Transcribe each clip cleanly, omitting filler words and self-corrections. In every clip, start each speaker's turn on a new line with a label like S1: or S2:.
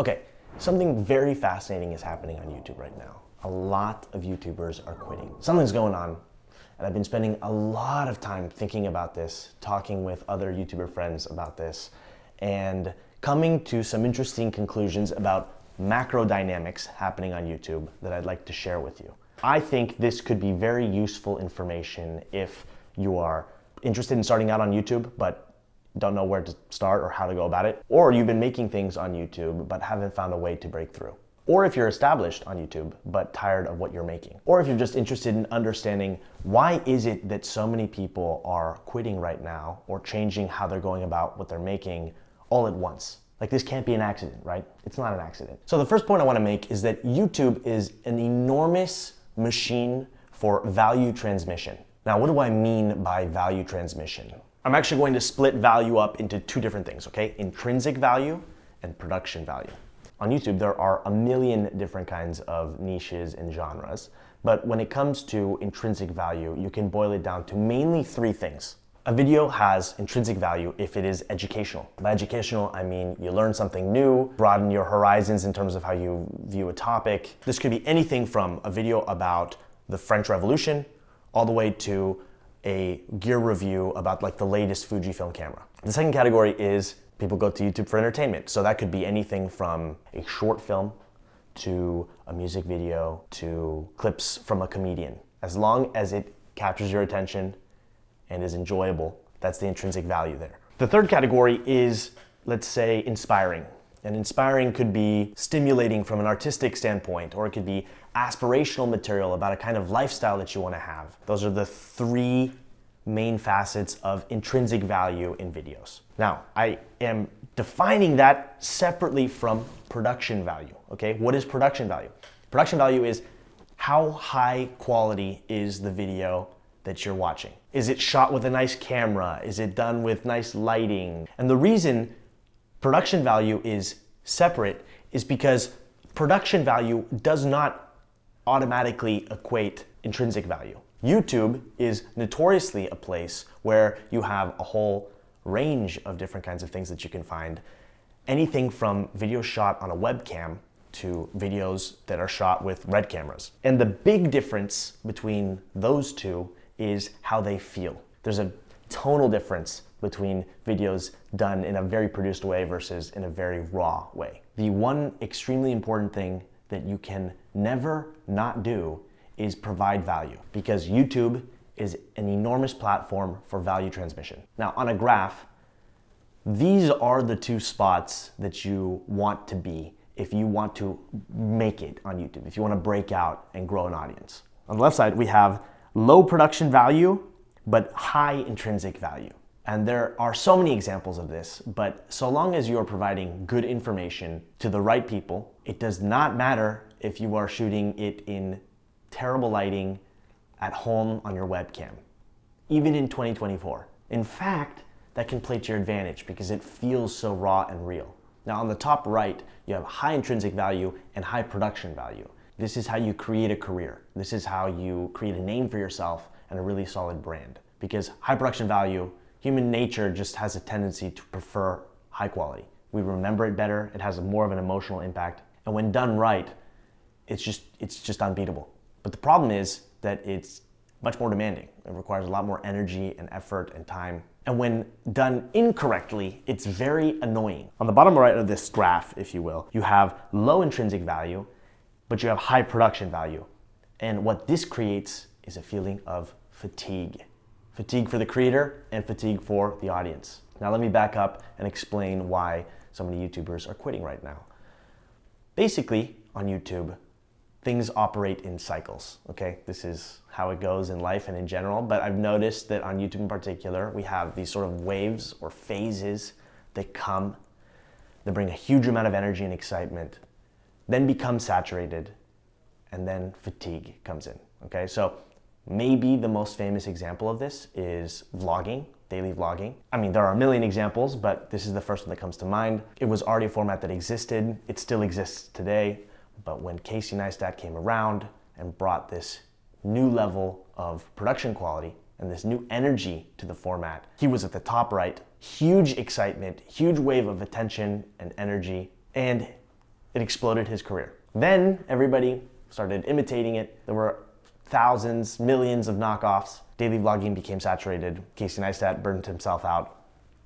S1: Okay, something very fascinating is happening on YouTube right now. A lot of YouTubers are quitting. Something's going on, and I've been spending a lot of time thinking about this, talking with other YouTuber friends about this, and coming to some interesting conclusions about macro dynamics happening on YouTube that I'd like to share with you. I think this could be very useful information if you are interested in starting out on YouTube, but don't know where to start or how to go about it, or you've been making things on YouTube but haven't found a way to break through. Or if you're established on YouTube but tired of what you're making. Or if you're just interested in understanding why is it that so many people are quitting right now or changing how they're going about what they're making all at once. Like, this can't be an accident, right? It's not an accident. So the first point I want to make is that YouTube is an enormous machine for value transmission. Now, what do I mean by value transmission? I'm actually going to split value up into two different things, okay? Intrinsic value and production value. On YouTube, there are a million different kinds of niches and genres, but when it comes to intrinsic value, you can boil it down to mainly three things. A video has intrinsic value if it is educational. By educational, I mean you learn something new, broaden your horizons in terms of how you view a topic. This could be anything from a video about the French Revolution all the way to a gear review about like the latest Fujifilm camera. The second category is people go to YouTube for entertainment. So that could be anything from a short film to a music video to clips from a comedian. As long as it captures your attention and is enjoyable, that's the intrinsic value there. The third category is, let's say, inspiring. And inspiring could be stimulating from an artistic standpoint, or it could be aspirational material about a kind of lifestyle that you want to have. Those are the three main facets of intrinsic value in videos. Now, I am defining that separately from production value, okay? What is production value? Production value is how high quality is the video that you're watching. Is it shot with a nice camera? Is it done with nice lighting? And the reason production value is separate is because production value does not automatically equate intrinsic value. YouTube is notoriously a place where you have a whole range of different kinds of things that you can find. Anything from videos shot on a webcam to videos that are shot with RED cameras. And the big difference between those two is how they feel. There's a tonal difference between videos done in a very produced way versus in a very raw way. The one extremely important thing that you can never not do is provide value, because YouTube is an enormous platform for value transmission. Now, on a graph, these are the two spots that you want to be if you want to make it on YouTube, if you want to break out and grow an audience. On the left side, we have low production value, but high intrinsic value. And there are so many examples of this, but so long as you are providing good information to the right people, it does not matter if you are shooting it in terrible lighting at home on your webcam, even in 2024. In fact, that can play to your advantage because it feels so raw and real. Now, on the top right, you have high intrinsic value and high production value. This is how you create a career. This is how you create a name for yourself and a really solid brand. Because high production value, human nature just has a tendency to prefer high quality. We remember it better, it has more of an emotional impact, and when done right, it's just unbeatable. But the problem is that it's much more demanding. It requires a lot more energy and effort and time. And when done incorrectly, it's very annoying. On the bottom right of this graph, if you will, you have low intrinsic value, but you have high production value. And what this creates is a feeling of fatigue. Fatigue for the creator and fatigue for the audience. Now let me back up and explain why so many YouTubers are quitting right now. Basically, on YouTube, things operate in cycles, okay? This is how it goes in life and in general, but I've noticed that on YouTube in particular, we have these sort of waves or phases that come, that bring a huge amount of energy and excitement, then become saturated, and then fatigue comes in, okay? So maybe the most famous example of this is vlogging, daily vlogging. I mean, there are a million examples, but this is the first one that comes to mind. It was already a format that existed. It still exists today. But when Casey Neistat came around and brought this new level of production quality and this new energy to the format, he was at the top right. Huge excitement, huge wave of attention and energy. And It exploded his career. Then everybody started imitating it. There were thousands, millions of knockoffs. Daily vlogging became saturated. Casey Neistat burned himself out.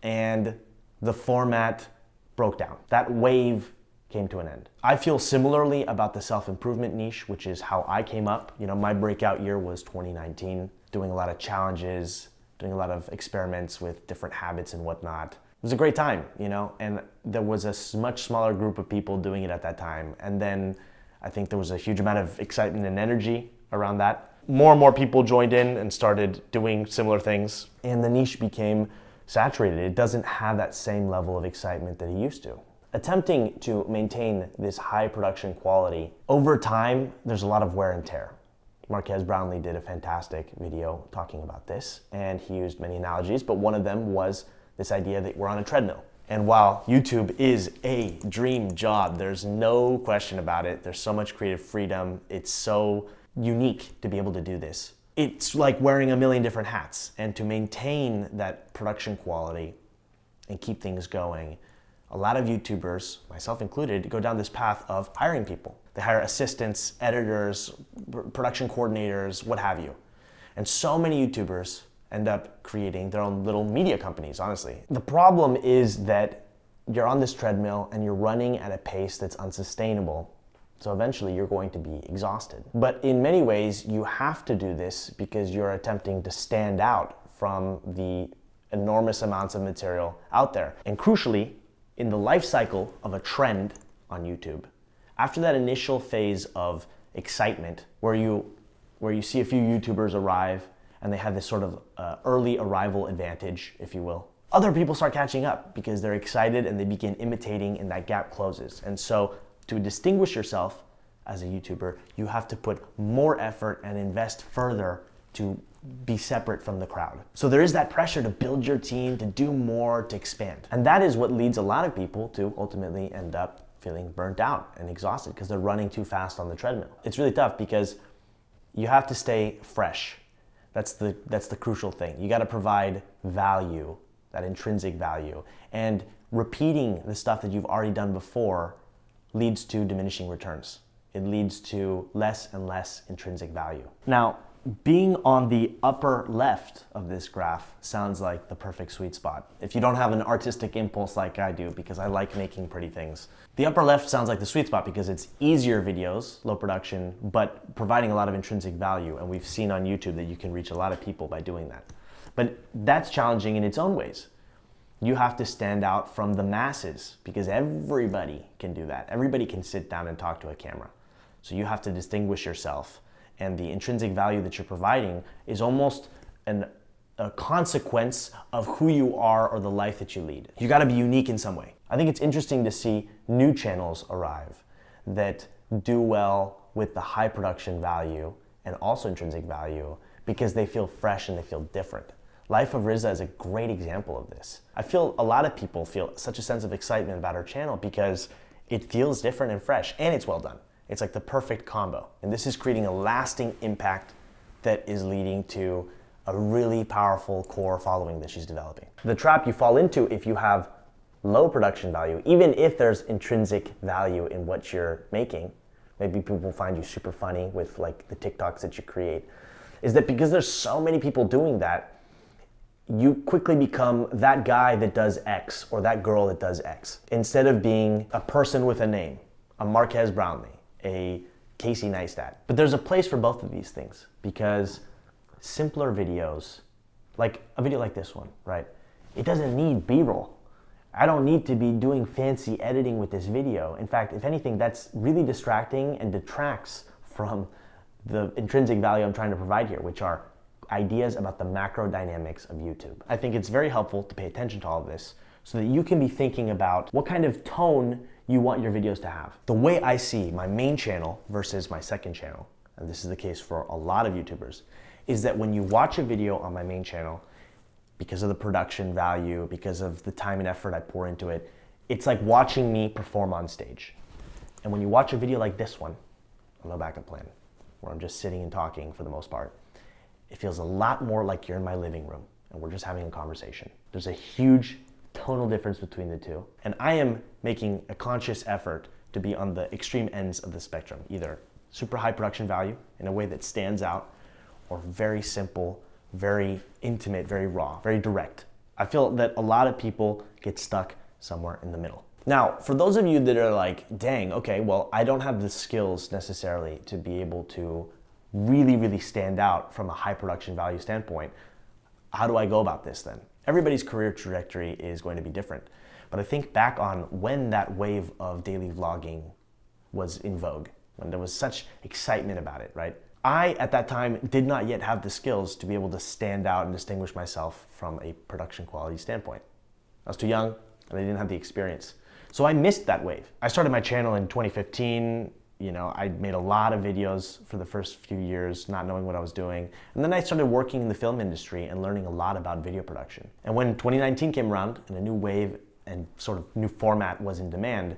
S1: And the format broke down. That wave came to an end. I feel similarly about the self-improvement niche, which is how I came up. You know, my breakout year was 2019, doing a lot of challenges, doing a lot of experiments with different habits and whatnot. It was a great time, you know, and there was a much smaller group of people doing it at that time. And then I think there was a huge amount of excitement and energy around that. More and more people joined in and started doing similar things, and the niche became saturated. It doesn't have that same level of excitement that it used to. Attempting to maintain this high production quality, over time, there's a lot of wear and tear. Marques Brownlee did a fantastic video talking about this, and he used many analogies, but one of them was this idea that we're on a treadmill. And while YouTube is a dream job, there's no question about it. There's so much creative freedom. It's so unique to be able to do this. It's like wearing a million different hats, and to maintain that production quality and keep things going, a lot of YouTubers, myself included, go down this path of hiring people. They hire assistants, editors, production coordinators, what have you. And so many YouTubers end up creating their own little media companies, honestly. The problem is that you're on this treadmill and you're running at a pace that's unsustainable. So eventually you're going to be exhausted. But in many ways, you have to do this because you're attempting to stand out from the enormous amounts of material out there. And crucially, in the life cycle of a trend on YouTube, after that initial phase of excitement where you see a few YouTubers arrive and they have this sort of early arrival advantage, if you will, other people start catching up because they're excited and they begin imitating and that gap closes. And so to distinguish yourself as a YouTuber, you have to put more effort and invest further to be separate from the crowd. So there is that pressure to build your team, to do more, to expand. And that is what leads a lot of people to ultimately end up feeling burnt out and exhausted because they're running too fast on the treadmill. It's really tough because you have to stay fresh. That's the crucial thing. You got to provide value, that intrinsic value. And repeating the stuff that you've already done before leads to diminishing returns. It leads to less and less intrinsic value. Now, being on the upper left of this graph sounds like the perfect sweet spot. If you don't have an artistic impulse like I do, because I like making pretty things, the upper left sounds like the sweet spot because it's easier videos, low production, but providing a lot of intrinsic value. And we've seen on YouTube that you can reach a lot of people by doing that. But that's challenging in its own ways. You have to stand out from the masses because everybody can do that. Everybody can sit down and talk to a camera. So you have to distinguish yourself, and the intrinsic value that you're providing is almost a consequence of who you are or the life that you lead. You gotta be unique in some way. I think it's interesting to see new channels arrive that do well with the high production value and also intrinsic value because they feel fresh and they feel different. Life of Riza is a great example of this. I feel a lot of people feel such a sense of excitement about her channel because it feels different and fresh and it's well done. It's like the perfect combo. And this is creating a lasting impact that is leading to a really powerful core following that she's developing. The trap you fall into if you have low production value, even if there's intrinsic value in what you're making, maybe people find you super funny with like the TikToks that you create, is that because there's so many people doing that, you quickly become that guy that does X or that girl that does X. Instead of being a person with a name, a Marques Brownlee, a Casey Neistat. But there's a place for both of these things because simpler videos, like a video like this one, right? It doesn't need B-roll. I don't need to be doing fancy editing with this video. In fact, if anything, that's really distracting and detracts from the intrinsic value I'm trying to provide here, which are ideas about the macro dynamics of YouTube. I think it's very helpful to pay attention to all of this so that you can be thinking about what kind of tone you want your videos to have. The way I see my main channel versus my second channel, and this is the case for a lot of YouTubers, is that when you watch a video on my main channel, because of the production value, because of the time and effort I pour into it, it's like watching me perform on stage. And when you watch a video like this one, on no backup plan, where I'm just sitting and talking for the most part, it feels a lot more like you're in my living room and we're just having a conversation. There's a huge tonal difference between the two. And I am making a conscious effort to be on the extreme ends of the spectrum, either super high production value in a way that stands out, or very simple, very intimate, very raw, very direct. I feel that a lot of people get stuck somewhere in the middle. Now, for those of you that are like, dang, okay, well, I don't have the skills necessarily to be able to really stand out from a high production value standpoint, how do I go about this then? Everybody's career trajectory is going to be different. But I think back on when that wave of daily vlogging was in vogue, when there was such excitement about it, right? I, at that time, did not yet have the skills to be able to stand out and distinguish myself from a production quality standpoint. I was too young and I didn't have the experience. So I missed that wave. I started my channel in 2015. You know, I made a lot of videos for the first few years, not knowing what I was doing. And then I started working in the film industry and learning a lot about video production. And when 2019 came around and a new wave and sort of new format was in demand,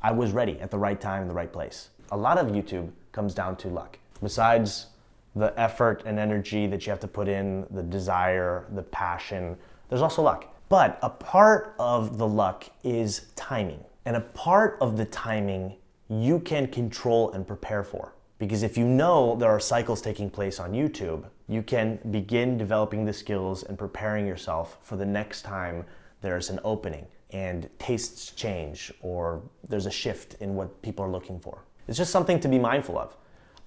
S1: I was ready at the right time in the right place. A lot of YouTube comes down to luck. Besides the effort and energy that you have to put in, the desire, the passion, there's also luck. But a part of the luck is timing. And a part of the timing you can control and prepare for. Because if you know there are cycles taking place on YouTube, you can begin developing the skills and preparing yourself for the next time there's an opening and tastes change or there's a shift in what people are looking for. It's just something to be mindful of.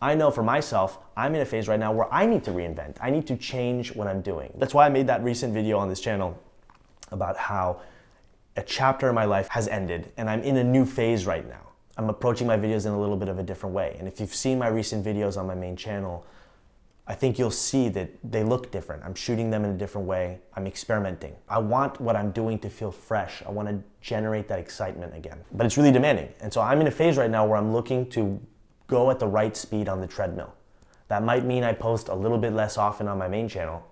S1: I know for myself, I'm in a phase right now where I need to reinvent. I need to change what I'm doing. That's why I made that recent video on this channel about how a chapter in my life has ended and I'm in a new phase right now. I'm approaching my videos in a little bit of a different way. And if you've seen my recent videos on my main channel, I think you'll see that they look different. I'm shooting them in a different way. I'm experimenting. I want what I'm doing to feel fresh. I want to generate that excitement again. But it's really demanding. And so I'm in a phase right now where I'm looking to go at the right speed on the treadmill. That might mean I post a little bit less often on my main channel,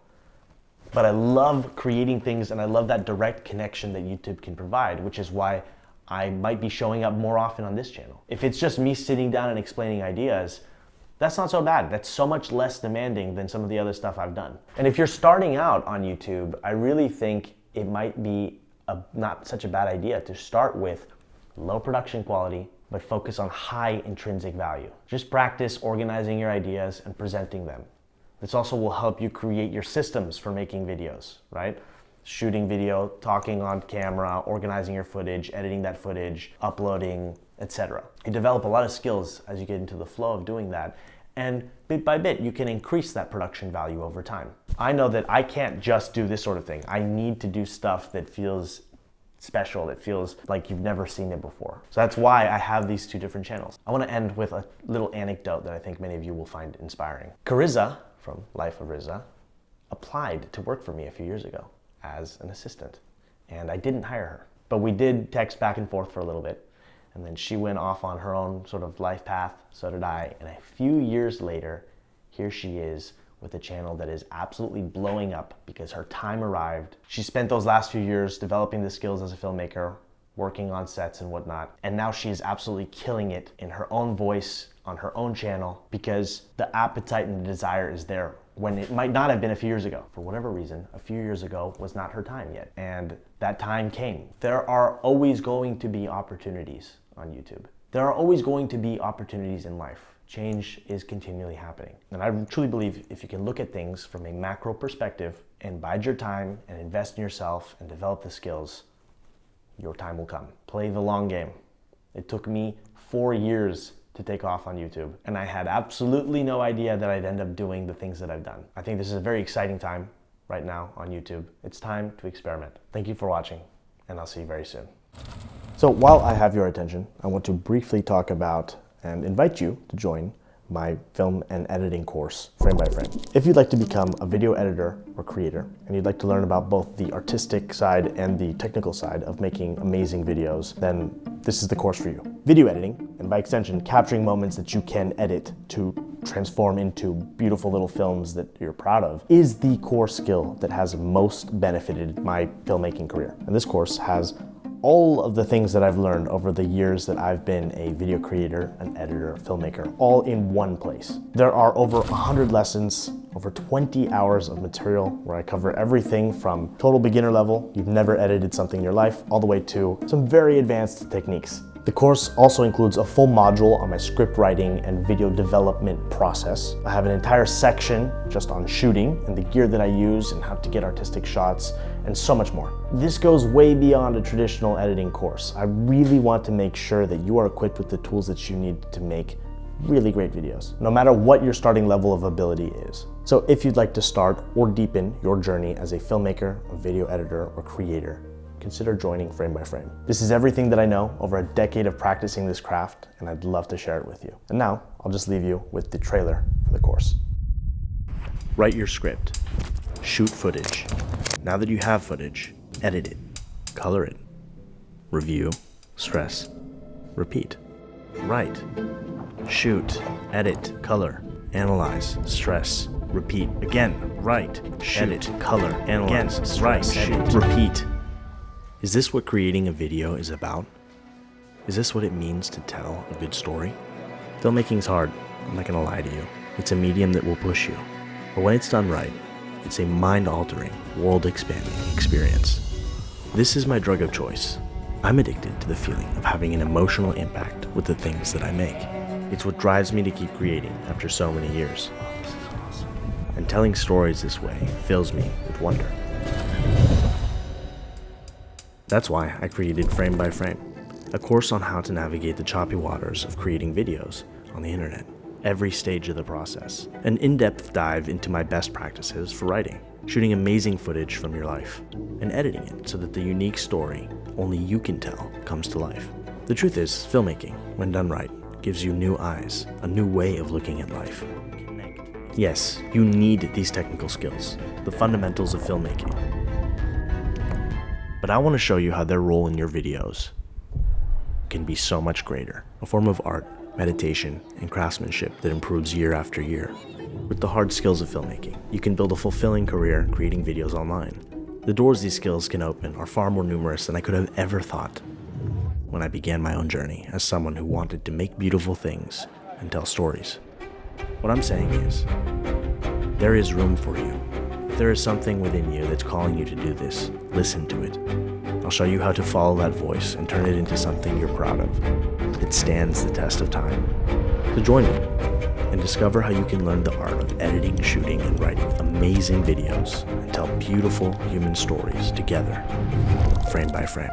S1: but I love creating things and I love that direct connection that YouTube can provide, which is why I might be showing up more often on this channel. If it's just me sitting down and explaining ideas, that's not so bad. That's so much less demanding than some of the other stuff I've done. And if you're starting out on YouTube, I really think it might be not such a bad idea to start with low production quality, but focus on high intrinsic value. Just practice organizing your ideas and presenting them. This also will help you create your systems for making videos, right? Shooting video, talking on camera, organizing your footage, editing that footage, uploading, etc. You develop a lot of skills as you get into the flow of doing that, and bit by bit you can increase that production value over time. I know that I can't just do this sort of thing. I need to do stuff that feels special, that feels like you've never seen it before. So that's why I have these two different channels. I want to end with a little anecdote that I think many of you will find inspiring. Carissa from Life of Rizza applied to work for me a few years ago as an assistant, and I didn't hire her. But we did text back and forth for a little bit, and then she went off on her own sort of life path, so did I, and a few years later, here she is with a channel that is absolutely blowing up because her time arrived. She spent those last few years developing the skills as a filmmaker, working on sets and whatnot, and now she is absolutely killing it in her own voice, on her own channel, because the appetite and the desire is there when it might not have been a few years ago. For whatever reason, a few years ago was not her time yet, and that time came. There are always going to be opportunities on YouTube. There are always going to be opportunities in life. Change is continually happening. And I truly believe if you can look at things from a macro perspective and bide your time and invest in yourself and develop the skills, your time will come. Play the long game. It took me 4 years to take off on YouTube, and I had absolutely no idea that I'd end up doing the things that I've done. I think this is a very exciting time right now on YouTube. It's time to experiment. Thank you for watching, and I'll see you very soon. So while I have your attention, I want to briefly talk about and invite you to join my film and editing course, Frame by Frame. If you'd like to become a video editor or creator, and you'd like to learn about both the artistic side and the technical side of making amazing videos, then this is the course for you. Video editing, and by extension, capturing moments that you can edit to transform into beautiful little films that you're proud of, is the core skill that has most benefited my filmmaking career. And this course has all of the things that I've learned over the years that I've been a video creator, an editor, filmmaker, all in one place. There are over 100 lessons, over 20 hours of material where I cover everything from total beginner level, you've never edited something in your life, all the way to some very advanced techniques. The course also includes a full module on my script writing and video development process. I have an entire section just on shooting and the gear that I use and how to get artistic shots and so much more. This goes way beyond a traditional editing course. I really want to make sure that you are equipped with the tools that you need to make really great videos, no matter what your starting level of ability is. So if you'd like to start or deepen your journey as a filmmaker, a video editor, or creator, consider joining Frame by Frame. This is everything that I know over a decade of practicing this craft, and I'd love to share it with you. And now, I'll just leave you with the trailer for the course. Write your script. Shoot footage. Now that you have footage, edit it. Color it. Review. Stress. Repeat. Write. Shoot. Edit. Color. Analyze. Stress. Repeat. Again. Write. Shoot. Edit. Color. Analyze. Again. Write. Shoot. Repeat. Is this what creating a video is about? Is this what it means to tell a good story? Filmmaking's hard, I'm not gonna lie to you. It's a medium that will push you. But when it's done right, it's a mind-altering, world-expanding experience. This is my drug of choice. I'm addicted to the feeling of having an emotional impact with the things that I make. It's what drives me to keep creating after so many years. And telling stories this way fills me with wonder. That's why I created Frame by Frame, a course on how to navigate the choppy waters of creating videos on the internet. Every stage of the process, an in-depth dive into my best practices for writing, shooting amazing footage from your life, and editing it so that the unique story only you can tell comes to life. The truth is, filmmaking, when done right, gives you new eyes, a new way of looking at life. Yes, you need these technical skills, the fundamentals of filmmaking. But I want to show you how their role in your videos can be so much greater. A form of art, meditation, and craftsmanship that improves year after year. With the hard skills of filmmaking, you can build a fulfilling career creating videos online. The doors these skills can open are far more numerous than I could have ever thought when I began my own journey as someone who wanted to make beautiful things and tell stories. What I'm saying is, there is room for you. If there is something within you that's calling you to do this, listen to it. I'll show you how to follow that voice and turn it into something you're proud of, that stands the test of time. So join me and discover how you can learn the art of editing, shooting, and writing amazing videos and tell beautiful human stories together, frame by frame.